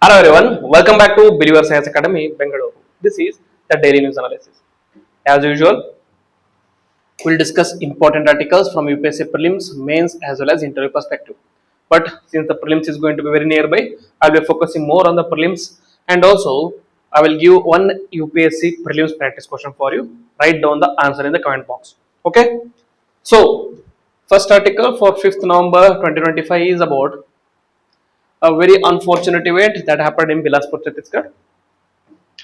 Hello everyone, welcome back to Believer Science Academy, Bengaluru. This is the daily news analysis. As usual, we'll discuss important articles from UPSC prelims, mains as well as interview perspective. But since the prelims is going to be very nearby, I'll be focusing more on the prelims and also I will give one UPSC prelims practice question for you. Write down the answer in the comment box. Okay? So, first article for 5th November 2025 is about a very unfortunate event that happened in Bilaspur, Chhattisgarh.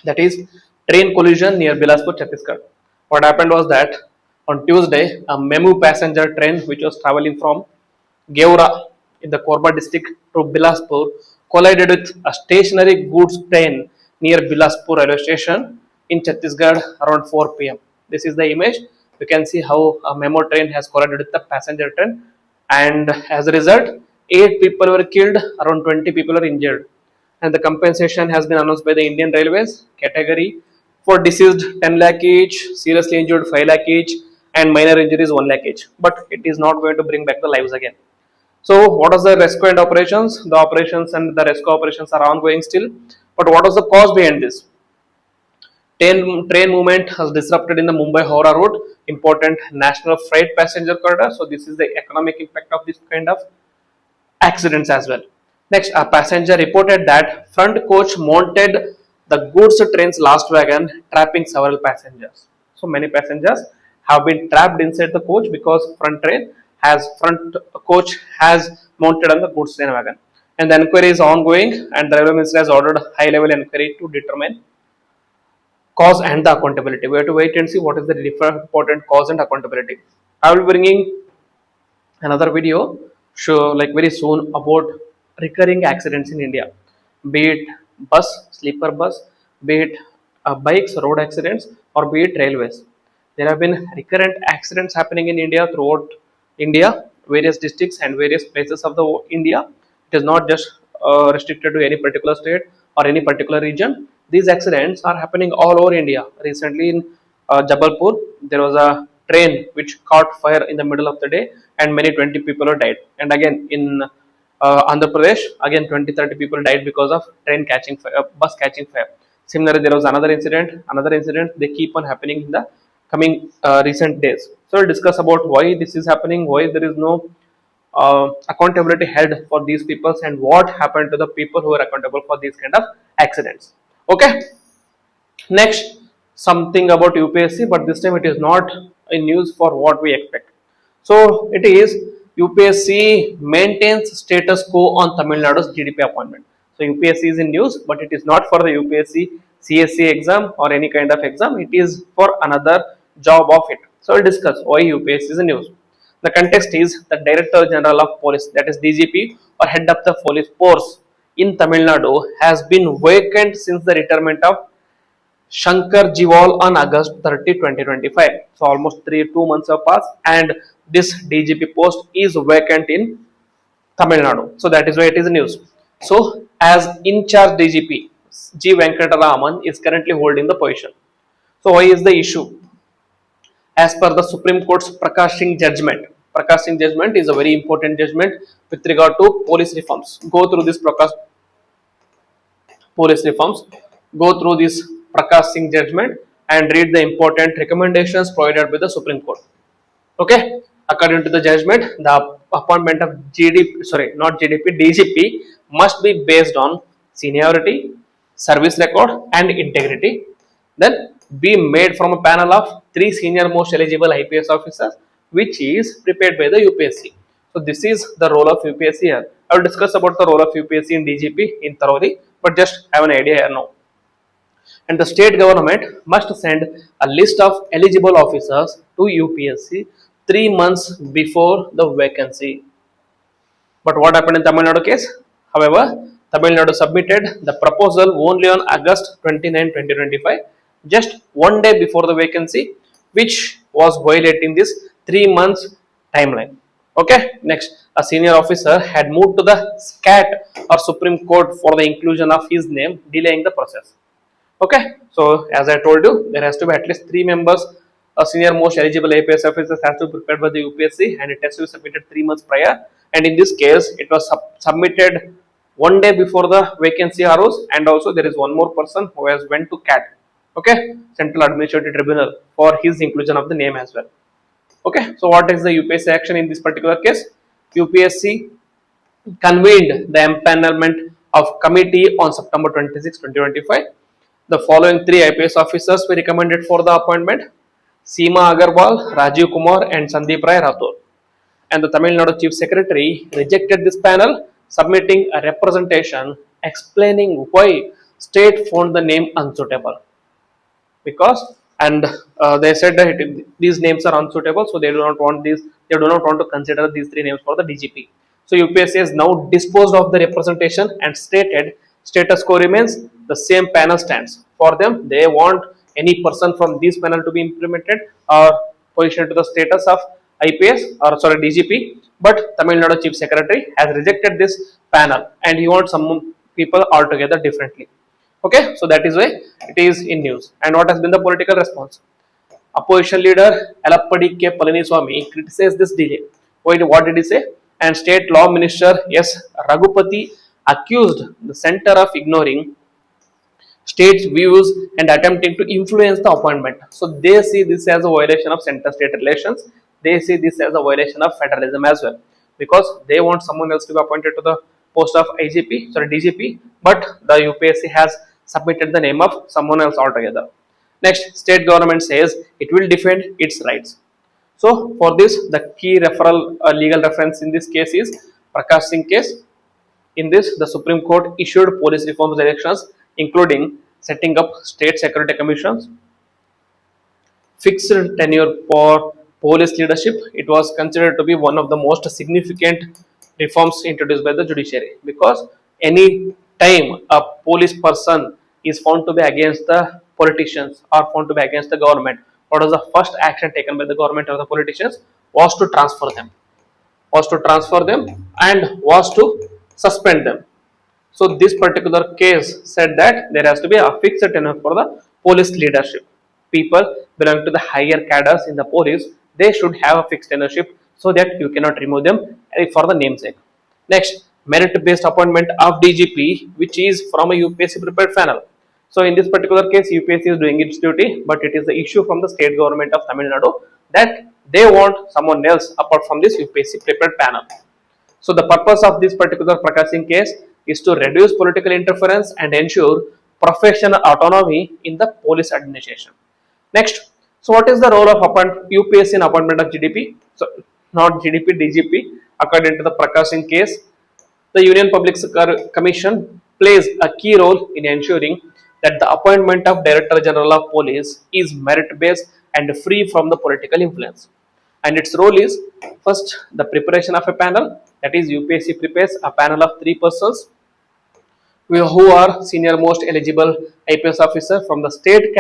That is train collision near Bilaspur, Chhattisgarh. What happened was that on Tuesday, a Memu passenger train which was traveling from Geura in the Korba district to Bilaspur collided with a stationary goods train near Bilaspur railway station in Chhattisgarh around 4 p.m. This is the image. You can see how a Memo train has collided with the passenger train, and as a result, 8 people were killed, around 20 people are injured, and the compensation has been announced by the Indian Railways category for deceased 10 lakh each, seriously injured 5 lakh each, and minor injuries 1 lakh each. But it is not going to bring back the lives again. So, what is the rescue and operations? The operations and the rescue operations are ongoing still. But what was the cause behind this? Train movement has disrupted in the Mumbai-Howrah route, important national freight passenger corridor. So, this is the economic impact of this kind of accidents as well. Next, a passenger reported that front coach mounted the goods train's last wagon, trapping several passengers. So many passengers have been trapped inside the coach because front coach has mounted on the goods train wagon. And the inquiry is ongoing, and the railway ministry has ordered high-level inquiry to determine cause and the accountability. We have to wait and see what is the important cause and accountability. I will be bringing another video like very soon about recurring accidents in India, be it sleeper bus, be it bikes, road accidents, or be it railways. There have been recurrent accidents happening in India throughout India, various districts and various places of the India. It is not just restricted to any particular state or any particular region. These accidents are happening all over India. Recently in Jabalpur, there was a train which caught fire in the middle of the day and many 20 people died. And again in Andhra Pradesh, again 20-30 people died because of train catching fire, bus catching fire. Similarly, there was another incident. They keep on happening in the coming recent days. So we'll discuss about why this is happening, why there is no accountability held for these people, and what happened to the people who are accountable for these kind of accidents. Okay. Next, something about UPSC, but this time it is not in news for what we expect. So it is UPSC maintains status quo on Tamil Nadu's GDP appointment. So UPSC is in news, but it is not for the UPSC CSE exam or any kind of exam. It is for another job of it. So we'll discuss why UPSC is in news. The context is the Director General of Police, that is DGP or head of the police force in Tamil Nadu, has been vacant since the retirement of Shankar Jiwal on August 30, 2025. So almost 2 months have passed, and this DGP post is vacant in Tamil Nadu. So that is why it is news. So as in charge DGP, G Venkataraman is currently holding the position. So why is the issue? As per the Supreme Court's Prakash Singh judgment is a very important judgment with regard to police reforms. Go through this Prakash Singh judgment and read the important recommendations provided by the Supreme Court. Okay, according to the judgment, the appointment of DGP must be based on seniority, service record, and integrity. Then be made from a panel of 3 senior most eligible IPS officers, which is prepared by the UPSC. So this is the role of UPSC here. I will discuss about the role of UPSC in DGP in thoroughly, but just have an idea here now. And the state government must send a list of eligible officers to UPSC 3 months before the vacancy. But what happened in Tamil Nadu case? However, Tamil Nadu submitted the proposal only on August 29, 2025, just 1 day before the vacancy, which was violating this 3 months timeline. Okay, next, a senior officer had moved to the SCAT or Supreme Court for the inclusion of his name, delaying the process. Okay, so as I told you, there has to be at least 3 members. A senior most eligible IPS officers has to be prepared by the UPSC, and it has to be submitted 3 months prior. And in this case, it was submitted one day before the vacancy arose, and also there is one more person who has went to CAT, okay, Central Administrative Tribunal, for his inclusion of the name as well. Okay, so what is the UPSC action in this particular case? UPSC convened the empanelment of committee on September 26, 2025. The following three IPS officers were recommended for the appointment: Seema Agarwal, Rajiv Kumar, and Sandeep Rai Rathore. And the Tamil Nadu Chief Secretary rejected this panel, submitting a representation explaining why state found the name unsuitable. Because and they said that these names are unsuitable, so they do not want these. They do not want to consider these three names for the DGP. So UPSC has now disposed of the representation and stated status quo remains. The same panel stands for them. They want any person from this panel to be implemented or positioned to the status of IPS or sorry DGP. But Tamil Nadu Chief Secretary has rejected this panel and he wants some people altogether differently. Okay, so that is why it is in news. And what has been the political response? Opposition leader Alappadi K. Palaniswamy criticized this delay. What did he say? And State Law Minister S. Raghupati accused the center of ignoring state's views and attempting to influence the appointment. So they see this as a violation of center-state relations. They see this as a violation of federalism as well, because they want someone else to be appointed to the post of DGP, but the UPSC has submitted the name of someone else altogether. Next, state government says it will defend its rights. So for this, the key referral legal reference in this case is Prakash Singh case. In this, the Supreme Court issued police reforms directions, including setting up state security commissions, fixed tenure for police leadership. It was considered to be one of the most significant reforms introduced by the judiciary, because any time a police person is found to be against the politicians or found to be against the government, what was the first action taken by the government or the politicians? Was to transfer them, and was to suspend them. So this particular case said that there has to be a fixed tenure for the police leadership. People belonging to the higher cadres in the police, they should have a fixed tenureship so that you cannot remove them for the namesake. Next, merit-based appointment of DGP, which is from a UPSC prepared panel. So in this particular case, UPSC is doing its duty, but it is the issue from the state government of Tamil Nadu that they want someone else apart from this UPSC prepared panel. So the purpose of this particular Prakash Singh case is to reduce political interference and ensure professional autonomy in the police administration. Next, so what is the role of UPSC in appointment of GDP? So not GDP, DGP. According to the Prakash Singh case, the Union Public Commission plays a key role in ensuring that the appointment of Director General of Police is merit-based and free from the political influence. And its role is first the preparation of a panel, that is UPSC prepares a panel of 3 persons who are senior most eligible IPS officer from the state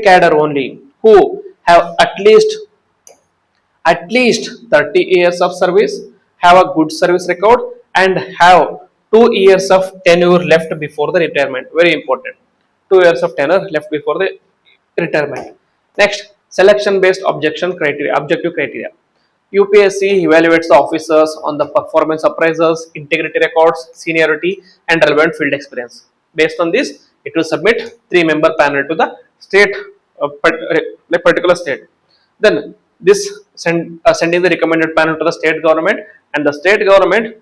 cadre only, who have at least 30 years of service, have a good service record, and have 2 years of tenure left before the retirement. Very important. 2 years of tenure left before the retirement. Next, selection based objective criteria. UPSC evaluates the officers on the performance appraisals, integrity records, seniority, and relevant field experience. Based on this, it will submit 3-member panel to the state, particular state. Then this sending the recommended panel to the state government, and the state government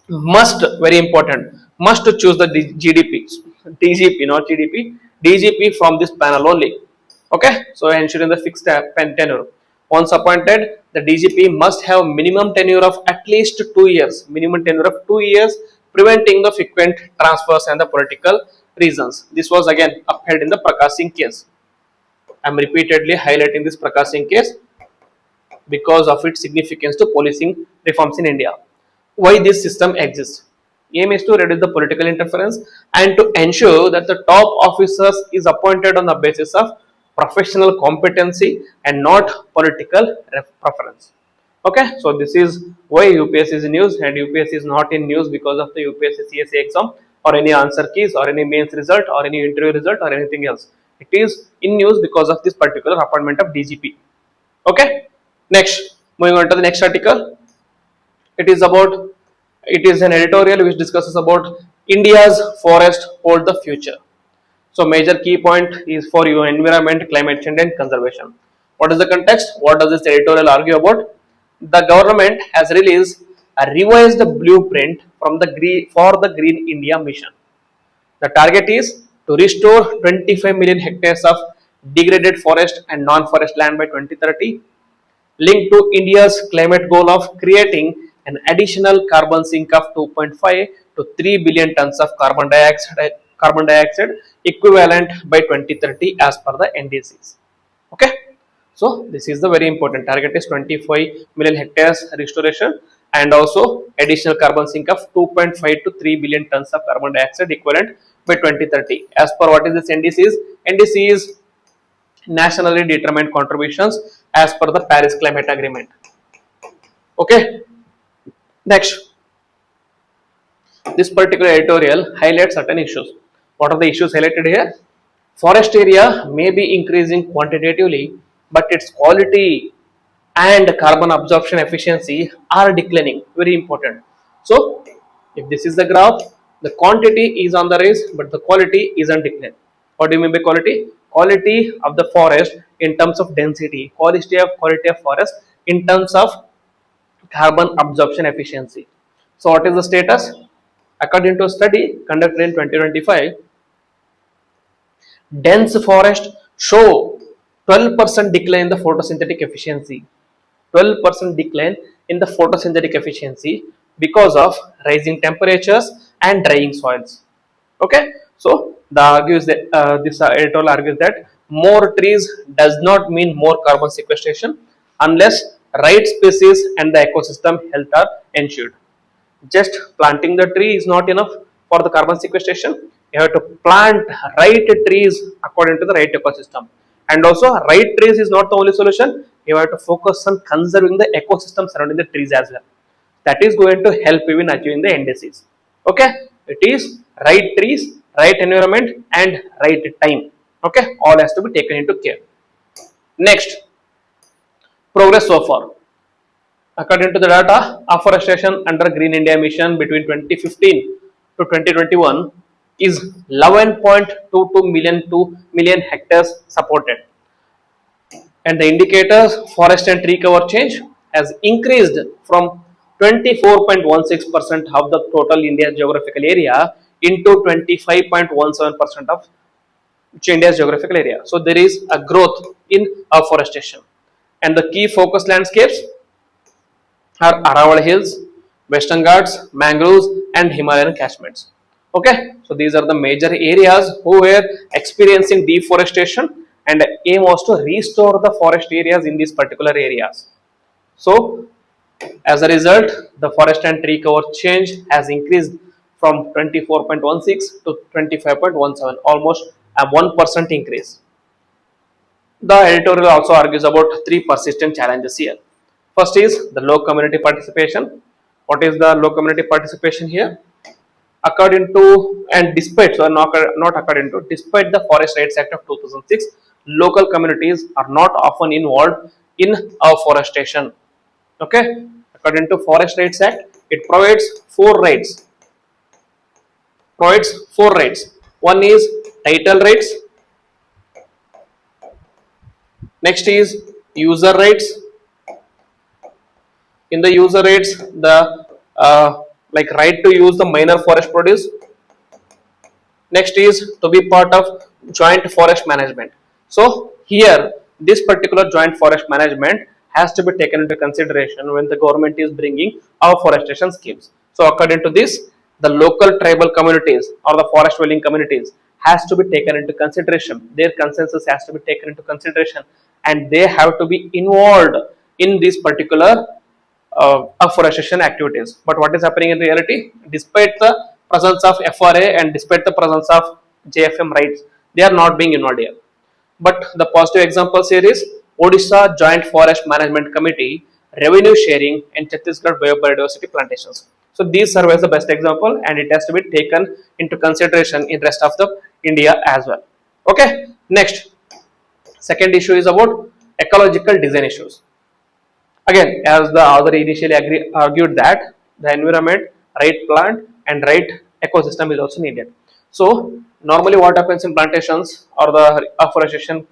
must, very important, must choose the DGP, not GDP, DGP from this panel only. Okay, so ensuring the fixed tenure. Once appointed, the DGP must have minimum tenure of at least 2 years, preventing the frequent transfers and the political reasons. This was again upheld in the Prakash Singh case. I am repeatedly highlighting this Prakash Singh case because of its significance to policing reforms in India. Why this system exists? Aim is to reduce the political interference and to ensure that the top officers is appointed on the basis of professional competency and not political preference. Okay, so this is why UPSC is in news, and UPSC is not in news because of the UPSC CSE exam or any answer keys or any mains result or any interview result or anything else. It is in news because of this particular appointment of DGP. Okay, next, moving on to the next article. It is about It is an editorial which discusses about India's forest hold the future. So major key point is for your environment, climate change and conservation. What is the context? What does this editorial argue about? The government has released a revised blueprint from the for the Green India mission. The target is to restore 25 million hectares of degraded forest and non-forest land by 2030, linked to India's climate goal of creating an additional carbon sink of 2.5 to 3 billion tons of carbon dioxide equivalent by 2030 as per the NDCs. Okay, so this is the very important target is 25 million hectares restoration and also additional carbon sink of 2.5 to 3 billion tons of carbon dioxide equivalent by 2030. As per what is this NDCs? NDC is nationally determined contributions as per the Paris Climate Agreement. Okay, next, this particular editorial highlights certain issues. What are the issues highlighted here? Forest area may be increasing quantitatively, but its quality and carbon absorption efficiency are declining. Very important. So, if this is the graph, the quantity is on the rise, but the quality is on decline. What do you mean by quality? Quality of the forest in terms of density, quality of forest in terms of carbon absorption efficiency. So, what is the status? According to a study conducted in 2025, dense forest show 12% decline in the photosynthetic efficiency. 12% decline in the photosynthetic efficiency because of rising temperatures and drying soils. Okay, so the argues that this editorial argues that more trees does not mean more carbon sequestration unless right species and the ecosystem health are ensured. Just planting the tree is not enough for the carbon sequestration. You have to plant right trees according to the right ecosystem, and also right trees is not the only solution. You have to focus on conserving the ecosystem surrounding the trees as well. That is going to help you in achieving the NDCs. Okay, it is right trees, right environment and right time. Okay, all has to be taken into care. Next, progress so far. According to the data, afforestation under Green India Mission between 2015 to 2021 is 11.22 million hectares supported, and the indicators forest and tree cover change has increased from 24.16% of the total India geographical area into 25.17% of India's geographical area. So there is a growth in afforestation, and the key focus landscapes are Aravalli Hills, Western Ghats, mangroves, and Himalayan catchments. Okay, so these are the major areas who were experiencing deforestation, and aim was to restore the forest areas in these particular areas. So, as a result, the forest and tree cover change has increased from 24.16 to 25.17, almost a 1% increase. The editorial also argues about three persistent challenges here. First is the low community participation. What is the low community participation here? According to and despite, so not according to, despite the Forest Rights Act of 2006, local communities are not often involved in afforestation. Okay, according to Forest Rights Act, it provides four rights. One is title rights. Next is user rights. In the user rights, the like right to use the minor forest produce. Next is to be part of joint forest management. So here this particular joint forest management has to be taken into consideration when the government is bringing afforestation schemes. So according to this, the local tribal communities or the forest dwelling communities has to be taken into consideration. Their consensus has to be taken into consideration, and they have to be involved in this particular afforestation activities. But what is happening in reality? Despite the presence of FRA and despite the presence of JFM rights, they are not being involved here. But the positive examples here is Odisha Joint Forest Management Committee, revenue sharing, and Chhattisgarh biodiversity plantations. So these serve as the best example, and it has to be taken into consideration in rest of the India as well. Okay. Next, second issue is about ecological design issues. Again, as the author initially argued that the environment right plant and right ecosystem is also needed. So normally what happens in plantations or the afforestation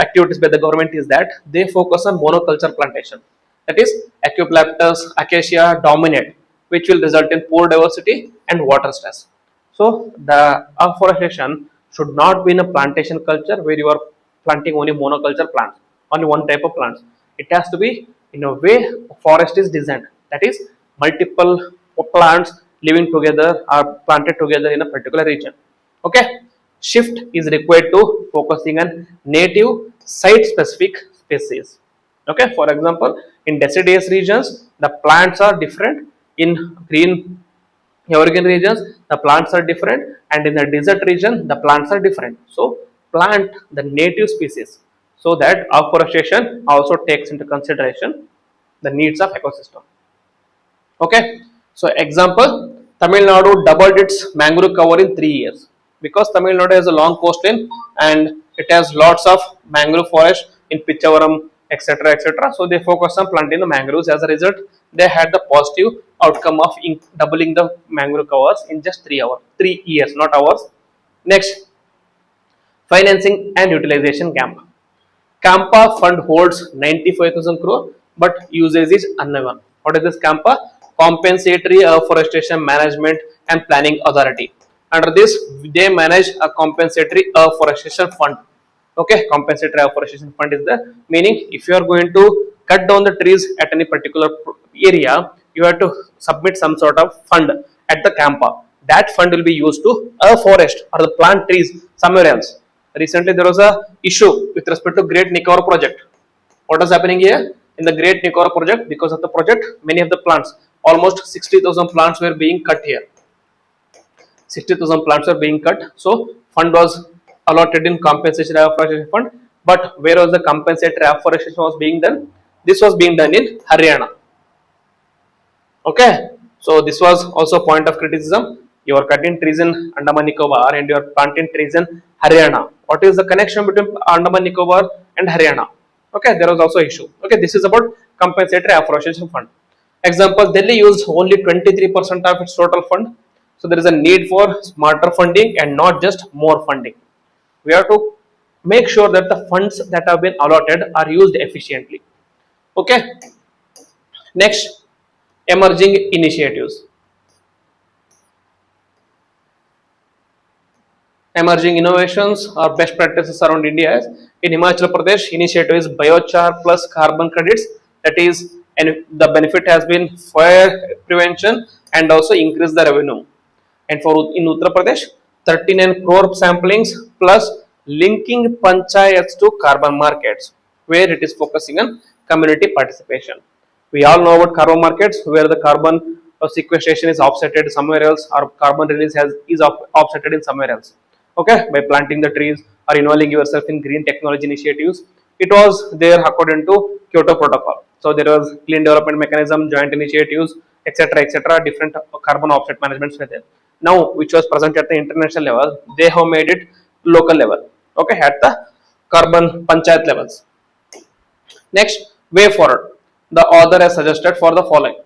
activities by the government is that they focus on monoculture plantation. That is, Eucalyptus, acacia dominate, which will result in poor diversity and water stress. So the afforestation should not be in a plantation culture where you are planting only monoculture plants, only one type of plants. It has to be in a way forest is designed. That is, multiple plants living together are planted together in a particular region. Okay, shift is required to focusing on native site specific species. Okay, for example, in deciduous regions the plants are different, in green evergreen regions the plants are different, and in the desert region the plants are different. So plant the native species so that afforestation also takes into consideration the needs of ecosystem. Okay, so example, Tamil Nadu doubled its mangrove cover in 3 years because Tamil Nadu has a long coastline and it has lots of mangrove forest in Pichavaram, etc. etc. So they focus on planting the mangroves. As a result, they had the positive outcome of doubling the mangrove covers in just 3 hours, 3 years, not hours. Next, financing and utilization camp. Campa fund holds 95,000 crore, but usage is unknown. What is this Campa? Compensatory Afforestation Management and Planning Authority. Under this, they manage a compensatory afforestation fund. Okay, compensatory afforestation fund is the meaning. If you are going to cut down the trees at any particular area, you have to submit some sort of fund at the Campa. That fund will be used to afforest or the plant trees somewhere else. Recently, there was a issue with respect to Great Nicobar project. What is happening here in the Great Nicobar project? Because of the project, many of the plants, almost 60,000 plants were being cut here. 60,000 plants are being cut. So fund was allotted in compensation afforestation fund. But where was the compensatory afforestation was being done? This was being done in Haryana. Okay, so this was also a point of criticism. You are cutting trees in Andaman Nicobar and you are planting trees in Haryana. What is the connection between Andaman Nicobar and Haryana? Okay, there was also issue. Okay, this is about compensatory afforestation fund. Example, Delhi used only 23% of its total fund. So there is a need for smarter funding and not just more funding. We have to make sure that the funds that have been allotted are used efficiently. Okay, next, emerging initiatives. Emerging innovations or best practices around India is in Himachal Pradesh initiative is biochar plus carbon credits, that is, and the benefit has been fire prevention and also increase the revenue. And for in Uttar Pradesh 39 crore samplings plus linking panchayats to carbon markets where it is focusing on community participation. We all know about carbon markets where the carbon sequestration is offsetted somewhere else or carbon release is offsetted in somewhere else. Okay, by planting the trees or involving yourself in green technology initiatives. It was there according to Kyoto Protocol. So there was clean development mechanism, joint initiatives, etc. etc. Different carbon offset managements were there. Now, which was present at the international level, they have made it local level. Okay, at the carbon panchayat levels. Next, way forward. The author has suggested for the following.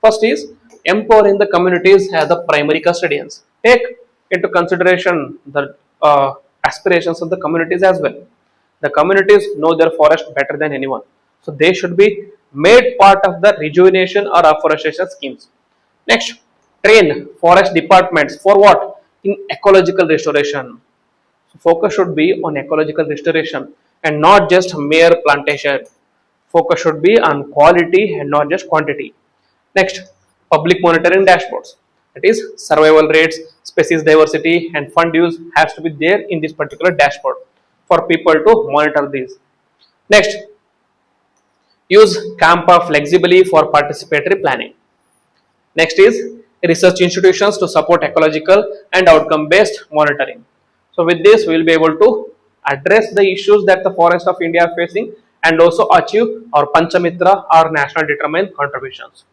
First is empowering the communities as the primary custodians. Take into consideration the aspirations of the communities as well. The communities know their forest better than anyone. So they should be made part of the rejuvenation or afforestation schemes. Next, train forest departments for what? In ecological restoration. So focus should be on ecological restoration and not just mere plantation. Focus should be on quality and not just quantity. Next, public monitoring dashboards. That is, survival rates, species diversity, and fund use has to be there in this particular dashboard for people to monitor these. Next, use CAMPA flexibly for participatory planning. Next is research institutions to support ecological and outcome based monitoring. So with this we will be able to address the issues that the forest of India are facing and also achieve our Panchamitra or national determined contributions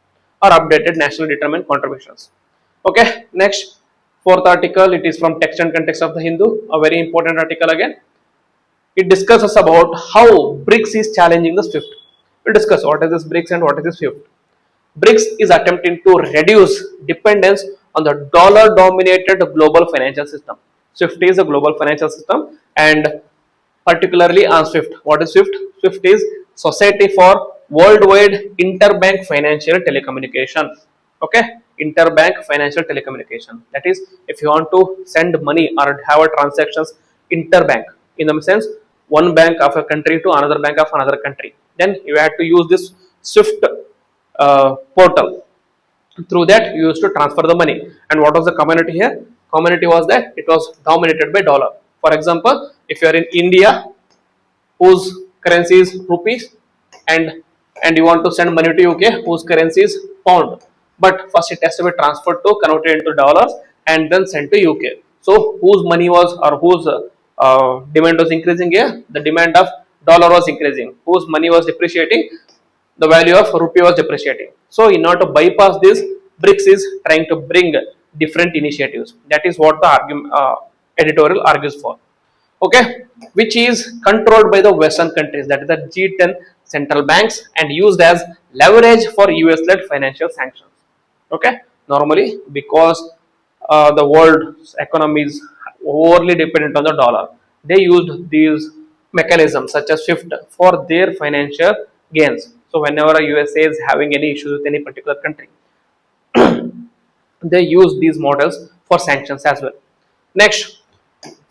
or updated national determined contributions. Okay, next, fourth article, it is from text and context of the Hindu, a very important article again. It discusses about how BRICS is challenging the SWIFT. We'll discuss what is this BRICS and what is this SWIFT. BRICS is attempting to reduce dependence on the dollar dominated global financial system. SWIFT is a global financial system, and particularly on SWIFT. What is SWIFT? SWIFT is Society for Worldwide Interbank Financial Telecommunication. Okay, interbank financial telecommunication. That is, if you want to send money or have a transactions interbank, in the sense one bank of a country to another bank of another country, then you have to use this SWIFT portal. Through that, you used to transfer the money. And what was the community here? Community was that it was dominated by dollar. For example, if you are in India, whose currency is rupees, and you want to send money to UK, whose currency is pound. But first it has to be transferred to converted into dollars and then sent to UK. So whose money was, or whose demand was increasing here? The demand of dollar was increasing. Whose money was depreciating? The value of rupee was depreciating. So in order to bypass this, BRICS is trying to bring different initiatives. That is what the editorial argues for. Okay, which is controlled by the Western countries, that is the G10 central banks, and used as leverage for US-led financial sanctions. Okay, normally because the world's economy is overly dependent on the dollar, they used these mechanisms such as SWIFT for their financial gains. So whenever a USA is having any issues with any particular country, they use these models for sanctions as well. Next,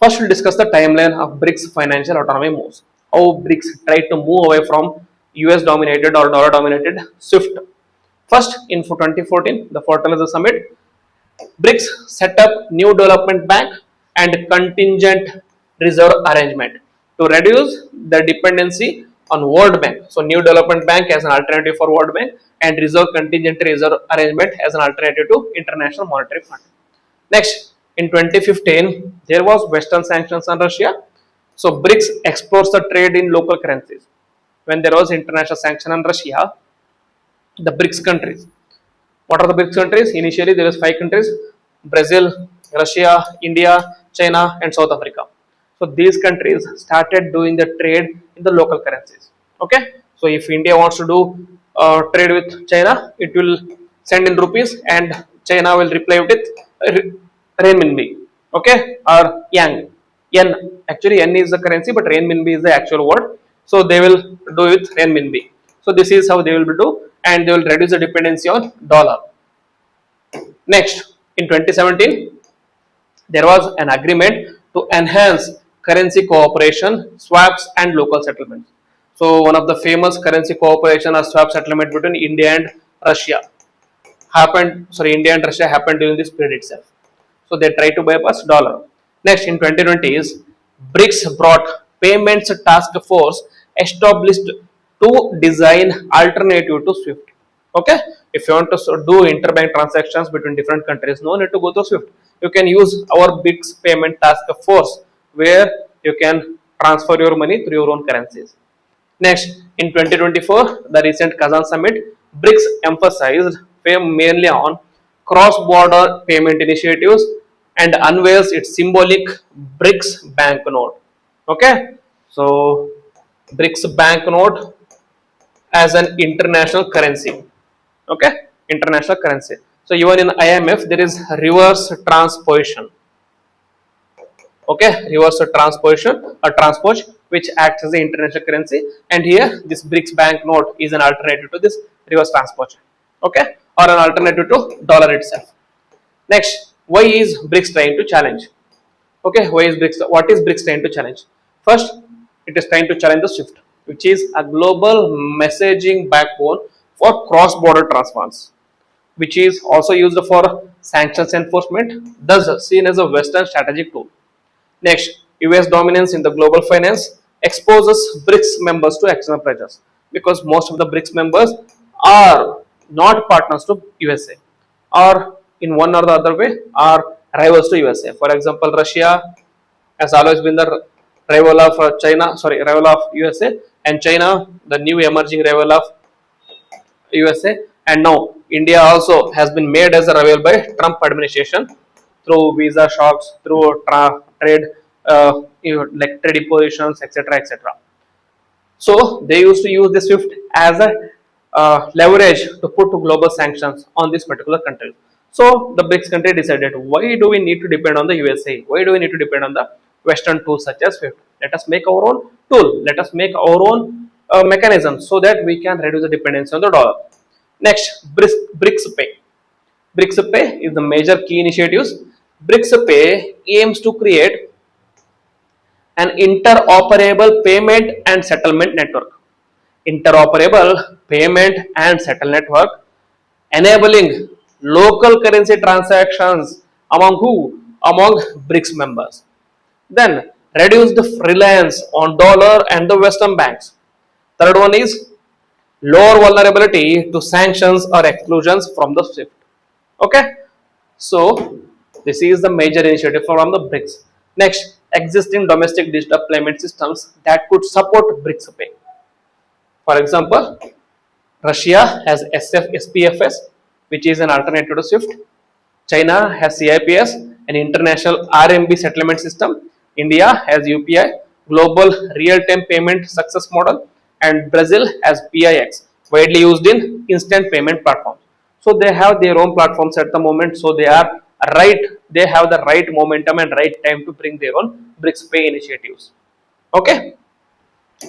first we'll discuss the timeline of BRICS financial autonomy moves. How BRICS tried to move away from US dominated or dollar dominated SWIFT. First, in 2014, the Fortaleza Summit, BRICS set up new development bank and contingent reserve arrangement to reduce the dependency on World Bank. So, new development bank as an alternative for World Bank, and reserve contingent reserve arrangement as an alternative to International Monetary Fund. Next, in 2015, there was Western sanctions on Russia. So, BRICS explores the trade in local currencies. When there was international sanction on Russia, the BRICS countries. What are the BRICS countries? Initially, there was 5 countries: Brazil, Russia, India, China, and South Africa. So these countries started doing the trade in the local currencies. Okay. So if India wants to do trade with China, it will send in rupees, and China will reply with renminbi. Okay, or yang. Yen, actually yen is the currency, but renminbi is the actual word. So they will do with renminbi. So this is how they will do, and they will reduce the dependency on dollar. Next, in 2017, there was an agreement to enhance currency cooperation, swaps, and local settlements. So one of the famous currency cooperation or swap settlement between India and Russia India and Russia happened during this period itself. So they try to bypass dollar. Next, in 2020s, BRICS brought payments task force established to design alternative to SWIFT. Okay, if you want to do interbank transactions between different countries, no need to go to SWIFT. You can use our BRICS payment task force, where you can transfer your money through your own currencies. Next, in 2024, the recent Kazan summit, BRICS emphasized mainly on cross-border payment initiatives and unveils its symbolic BRICS banknote. Okay, so BRICS banknote as an international currency. Okay, international currency. So even in IMF, there is reverse transposition. Okay, reverse transposition or transpose, which acts as the international currency, and here this BRICS banknote is an alternative to this reverse transposition. Okay, or an alternative to dollar itself. Next, why is BRICS trying to challenge? Okay, why is BRICS? What is BRICS trying to challenge? First, it is trying to challenge the SWIFT, which is a global messaging backbone for cross-border transfers, which is also used for sanctions enforcement, thus seen as a Western strategic tool. Next, US dominance in the global finance exposes BRICS members to external pressures, because most of the BRICS members are not partners to USA, or in one or the other way are rivals to USA. For example, Russia has always been the rival of rival of USA, and China, the new emerging rival of USA, and now India also has been made as a rival by Trump administration through visa shocks, through trade, like trade impositions, etc., etc. So they used to use the SWIFT as a leverage to put global sanctions on this particular country. So the BRICS country decided, why do we need to depend on the USA? Why do we need to depend on the Western tools such as SWIFT? Let us make our own tool. Let us make our own mechanism so that we can reduce the dependency on the dollar. Next, BRICS Pay. BRICS Pay is the major key initiatives. BRICS Pay aims to create an interoperable payment and settlement network. Interoperable payment and settle network enabling local currency transactions among who? Among BRICS members. Then reduce the reliance on dollar and the Western banks. Third one is lower vulnerability to sanctions or exclusions from the SWIFT. Okay, so this is the major initiative from the BRICS. Next, existing domestic digital payment systems that could support BRICS Pay. For example, Russia has SPFS, which is an alternative to SWIFT. China has CIPS, an international RMB settlement system. India has UPI, Global Real-Time Payment Success Model, and Brazil has PIX, widely used in instant payment platforms. So they have their own platforms at the moment. So they are right. They have the right momentum and right time to bring their own BRICS Pay initiatives. Okay.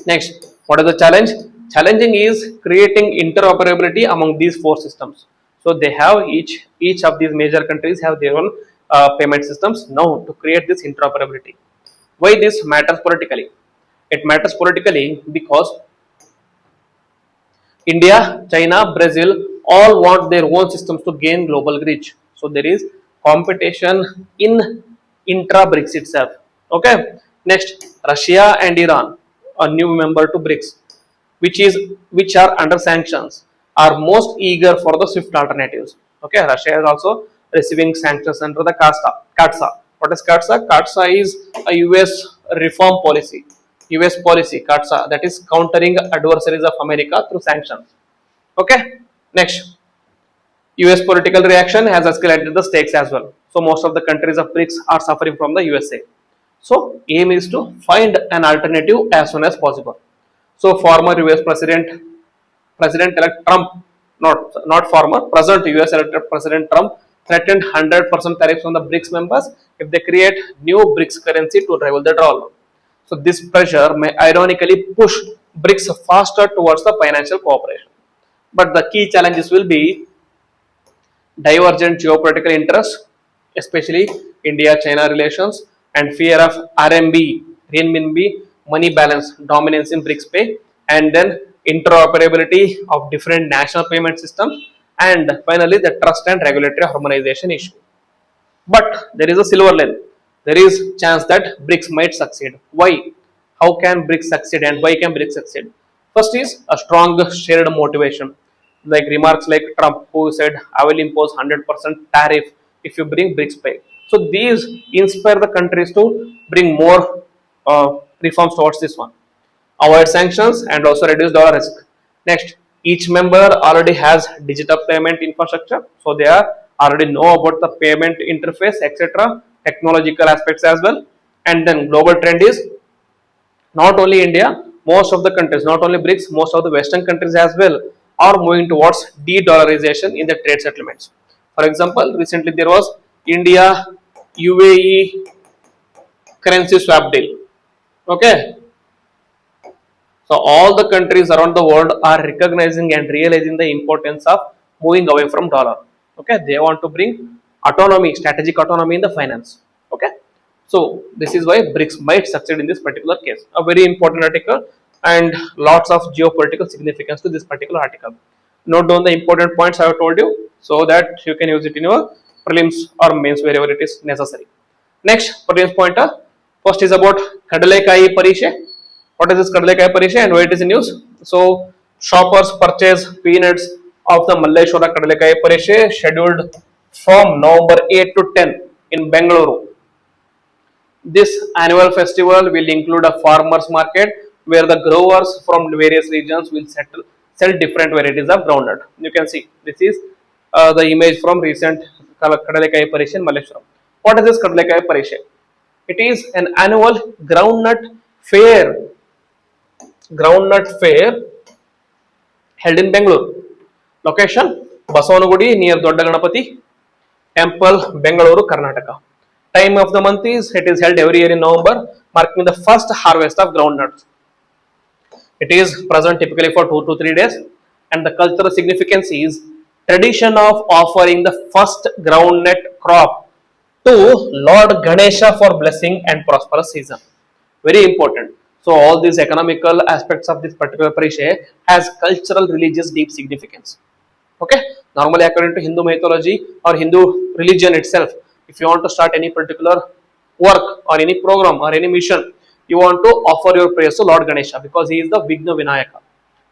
Next, what is the challenge? Challenging is creating interoperability among these four systems. So they have each of these major countries have their own payment systems now to create this interoperability. Why this matters politically? It matters politically because India, China, Brazil all want their own systems to gain global reach. So there is competition in intra BRICS itself. Okay. Next, Russia and Iran, a new member to BRICS, which are under sanctions, are most eager for the SWIFT alternatives. Okay, Russia is also receiving sanctions under the CATSA. What is CATSA? CATSA is a US reform policy. US policy, CATSA, that is countering adversaries of America through sanctions. Okay. Next, US political reaction has escalated the stakes as well. So most of the countries of BRICS are suffering from the USA. So aim is to find an alternative as soon as possible. So former US President-elect Trump, not former, present US elected President Trump threatened 100% tariffs on the BRICS members if they create new BRICS currency to rival the dollar. So this pressure may ironically push BRICS faster towards the financial cooperation. But the key challenges will be divergent geopolitical interests, especially India-China relations, and fear of RMB, renminbi, money balance dominance in BRICS Pay, and then interoperability of different national payment systems, and finally the trust and regulatory harmonization issue. But there is a silver lining. There is chance that BRICS might succeed. Why? How can BRICS succeed and why can BRICS succeed? First is a strong shared motivation. Like remarks like Trump, who said, I will impose 100% tariff if you bring BRICS Pay. So these inspire the countries to bring more reforms towards this one. Avoid sanctions and also reduce dollar risk. Next, each member already has digital payment infrastructure, so they are already know about the payment interface, etc., technological aspects as well. And then global trend is not only India, most of the countries, not only BRICS, most of the Western countries as well are moving towards de-dollarization in the trade settlements. For example, recently there was India UAE currency swap deal. Okay, so all the countries around the world are recognizing and realizing the importance of moving away from dollar. Okay, they want to bring autonomy, strategic autonomy in the finance. Okay, so this is why BRICS might succeed in this particular case. A very important article and lots of geopolitical significance to this particular article. Note down the important points I have told you so that you can use it in your prelims or mains wherever it is necessary. Next, prelims pointer. First is about Kadalekai Parisha. What is this Kadalekai Parisha and why it is in use? So, shoppers purchase peanuts of the Malleshwara Kadalekai Parisha scheduled from November 8 to 10 in Bengaluru. This annual festival will include a farmers market where the growers from various regions will sell different varieties of groundnut. You can see this is the image from recent Kadalekai Parisha in Malleshwaram. What is this Kadalekai Parisha? It is an annual groundnut fair held in Bangalore. Location Basavanagudi near Dodda Ganapati Temple, Bengaluru, Karnataka. Time of the month is it is held every year in November, marking the first harvest of groundnuts. It is present typically for 2 to 3 days, and the cultural significance is tradition of offering the first groundnut crop to Lord Ganesha for blessing and prosperous season. Very important. So all these economical aspects of this particular parisha has cultural, religious, deep significance. Okay, normally according to Hindu mythology or Hindu religion itself, if you want to start any particular work or any program or any mission, you want to offer your prayers to Lord Ganesha because he is the Vigna Vinayaka.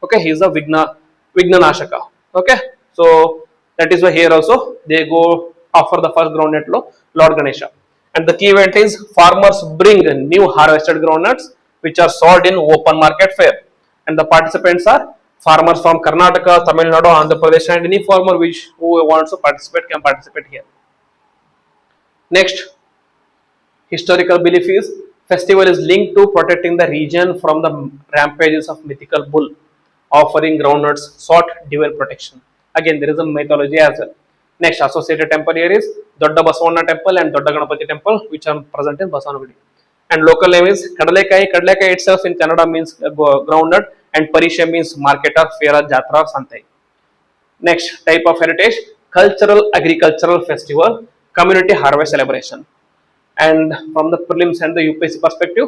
Okay, he is the Vigna Nashaka. Okay, so that is why here also they go offer the first groundnut to Lord Ganesha. And the key event is farmers bring new harvested groundnuts which are sold in open market fair, and the participants are farmers from Karnataka, Tamil Nadu, Andhra Pradesh, and any farmer which who wants to participate can participate here. Next, historical belief is festival is linked to protecting the region from the rampages of mythical bull, offering groundnuts sought divine protection. Again, there is a mythology as well. Next, associated temple here is Dodda Basavanna temple and Dodda Ganapati temple, which are present in Basavanagudi. And local name is Kadalekai. Kadalekai itself in Kannada means groundnut, and Parisha means market or fair or jatra or santai. Next type of heritage, cultural agricultural festival, community harvest celebration. And from the prelims and the UPSC perspective,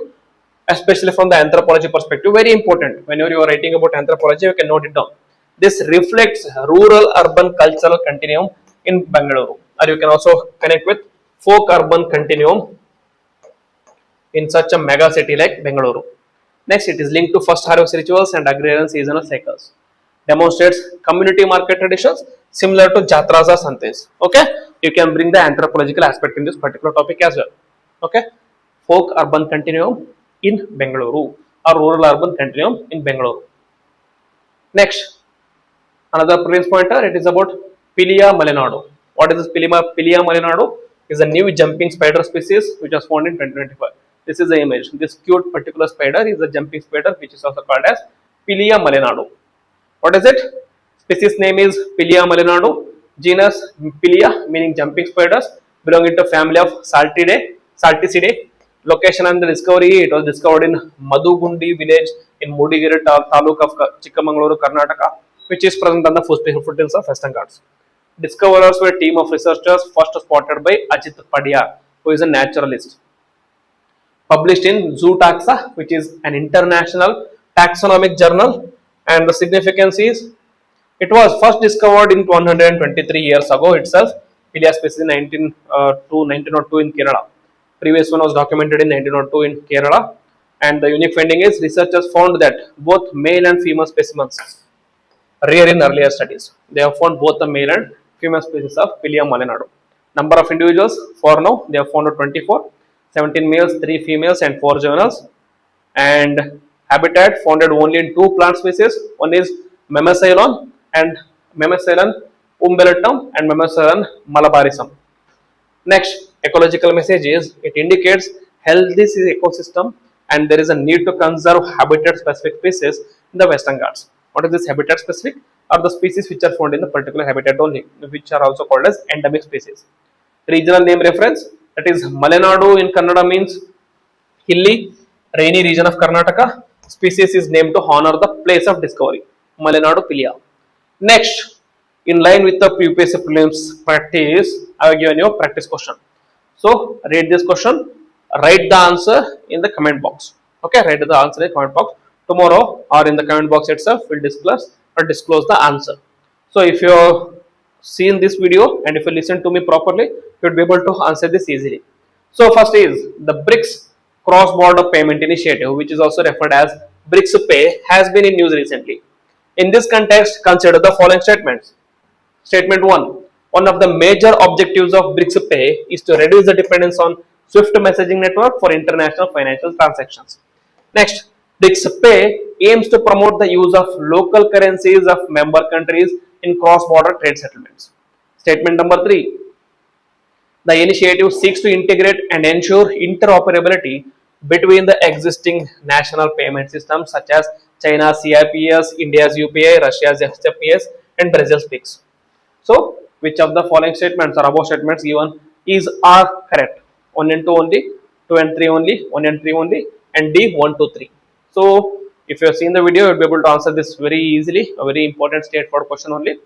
especially from the anthropology perspective, very important. Whenever you are writing about anthropology, you can note it down. This reflects rural urban cultural continuum in Bangalore, or you can also connect with folk urban continuum in such a mega city like Bengaluru. Next, it is linked to first harvest rituals and agrarian seasonal cycles. Demonstrates community market traditions similar to Jatras or Santes. Okay, you can bring the anthropological aspect in this particular topic as well. Okay, folk urban continuum in Bengaluru or rural urban continuum in Bengaluru. Next, another prelims pointer, it is about Pilia malinado. What is this Pilia malinado? Is a new jumping spider species which was found in 2025. This is the image. This cute particular spider is a jumping spider which is also called as Pilia malinado. What is it? Species name is Pilia malinado. Genus Pilia meaning jumping spiders, belonging to family of Salticidae. Location and the discovery, it was discovered in Madugundi village in Mudigiri taluk of Chikkamangaluru, Karnataka, which is present on the foothills of Western Ghats. Discoverers were a team of researchers first spotted by Ajit Padiyar, who is a naturalist. Published in Zootaxa, which is an international taxonomic journal, and the significance is it was first discovered in 123 years ago itself. Pilia species in 1902 in Kerala. Previous one was documented in 1902 in Kerala, and the unique finding is researchers found that both male and female specimens rare in earlier studies. They have found both the male and female species of Pilia malinado. Number of individuals for now they have found 24, 17 males, 3 females, and 4 juveniles. And habitat founded only in 2 plant species. One is Memaceylon and Memaceylon umbellatum and Memaceylon malabarisum. Next, ecological message is it indicates healthy ecosystem and there is a need to conserve habitat specific species in the Western Ghats. What is this habitat specific? Are the species which are found in the particular habitat only, which are also called as endemic species. Regional name reference, that is Malenadu in Kannada means hilly, rainy region of Karnataka. Species is named to honor the place of discovery, Malenadu Pilia. Next, in line with the UPSC prelims practice, I have given you a practice question. So, read this question, write the answer in the comment box. Okay, write the answer in the comment box. Tomorrow or in the comment box itself, we'll disclose the answer. So, if you have seen this video and if you listen to me properly, you would be able to answer this easily. So, first is the BRICS cross-border payment initiative, which is also referred as BRICS Pay, has been in news recently. In this context, consider the following statements. Statement 1. One of the major objectives of BRICS Pay is to reduce the dependence on SWIFT messaging network for international financial transactions. Next, BRICS Pay aims to promote the use of local currencies of member countries in cross-border trade settlements. Statement number 3. The initiative seeks to integrate and ensure interoperability between the existing national payment systems such as China's CIPS, India's UPI, Russia's FCPS, and Brazil speaks. So, which of the following statements or above statements given is are correct? 1 and 2 only, 2 and 3 only, 1 and 3 only, and D 1, 2, 3. So, if you have seen the video, you'll be able to answer this very easily. A very important straightforward question only.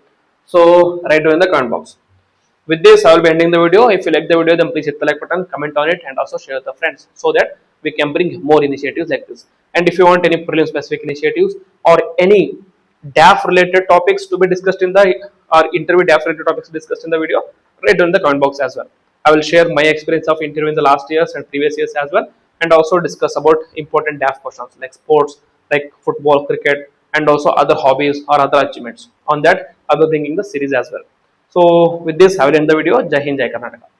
So, write down in the comment box. With this, I will be ending the video. If you like the video, then please hit the like button, comment on it, and also share with the friends so that we can bring more initiatives like this. And if you want any prelim specific initiatives or any DAF related topics to be discussed in the or interview DAF related topics discussed in the video, write down in the comment box as well. I will share my experience of interview in the last years and previous years as well, and also discuss about important DAF questions like sports, like football, cricket, and also other hobbies or other achievements. On that, I will be bringing the series as well. So with this, I will end the video. Jai Hind, Jai Karnataka.